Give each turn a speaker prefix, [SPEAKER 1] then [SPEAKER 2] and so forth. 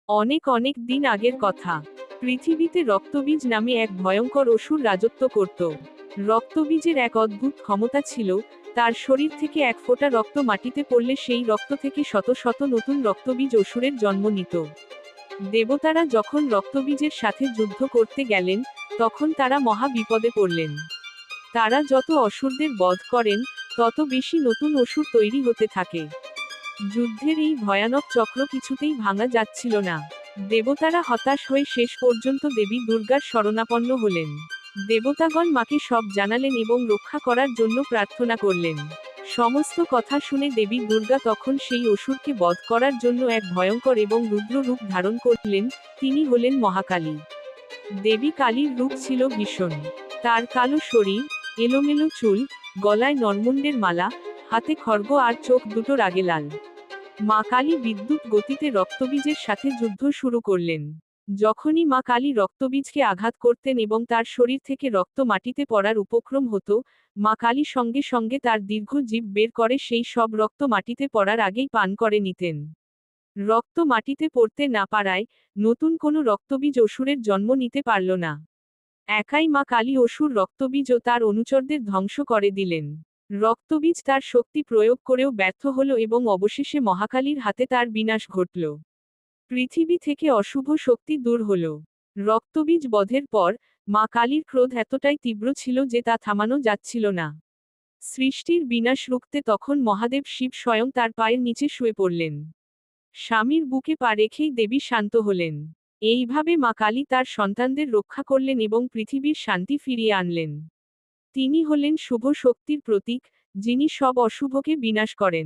[SPEAKER 1] অনেক অনেক দিন আগের কথা। পৃথিবীতে রক্তবীজ নামে এক ভয়ঙ্কর অসুর রাজত্ব করত। রক্তবীজের এক অদ্ভুত ক্ষমতা ছিল, তার শরীর থেকে এক ফোঁটা রক্ত মাটিতে পড়লে সেই রক্ত থেকে শত শত নতুন রক্তবীজ অসুরের জন্ম নিত। দেবতারা যখন রক্তবীজের সাথে যুদ্ধ করতে গেলেন, তখন তারা মহা বিপদে পড়লেন। তারা যত অসুরদের বধ করেন, তত বেশি নতুন অসুর তৈরি হতে থাকে। যুদ্ধের এই ভয়ানক চক্র কিছুতেই ভাঙা যাচ্ছিল না। দেবতারা হতাশ হয়ে শেষ পর্যন্ত দেবী দুর্গার শরণাপন্ন হলেন। দেবতাগণ মাকে সব জানালেন এবং রক্ষা করার জন্য প্রার্থনা করলেন। সমস্ত কথা শুনে দেবী দুর্গা তখন সেই অসুরকে বধ করার জন্য এক ভয়ঙ্কর এবং রুদ্র রূপ ধারণ করলেন। তিনি হলেন মহাকালী। দেবী কালীর রূপ ছিল ভীষণ। তার কালো শরীর, এলোমেলো চুল, গলায় নরমুন্ডের মালা, হাতে খড়গ আর চোখ দুটো রাগে লাল। মা কালী বিদ্যুৎ গতিতে রক্তবীজের সাথে যুদ্ধ শুরু করলেন। যখনই মা কালী রক্তবীজকে আঘাত করতেন এবং তার শরীর থেকে রক্ত মাটিতে পড়ার উপক্রম হতো, মা কালী সঙ্গে সঙ্গে তার দীর্ঘ জিভ বের করে সেই সব রক্ত মাটিতে পড়ার আগেই পান করে নিতেন। রক্ত মাটিতে পড়তে না পারায় নতুন কোনো রক্তবীজ অসুরের জন্ম নিতে পারল না। একাই মা কালী অসুর রক্তবীজ ও তার অনুচরদের ধ্বংস করে দিলেন। রক্তবীজ তার শক্তি প্রয়োগ করেও ব্যর্থ হল এবং অবশেষে মহাকালীর হাতে তার বিনাশ ঘটল। পৃথিবী থেকে অশুভ শক্তি দূর হল। রক্তবীজ বধের পর মা কালীর ক্রোধ এতটাই তীব্র ছিল যে তা থামানো যাচ্ছিল না। সৃষ্টির বিনাশ রুখতে তখন মহাদেব শিব স্বয়ং তার পায়ের নিচে শুয়ে পড়লেন। স্বামীর বুকে পা রেখেই দেবী শান্ত হলেন। এইভাবে মা কালী তার সন্তানদের রক্ষা করলেন এবং পৃথিবীর শান্তি ফিরিয়ে আনলেন। তিনি হলেন শুভ শক্তির প্রতীক, যিনি সব অশুভকে বিনাশ করেন।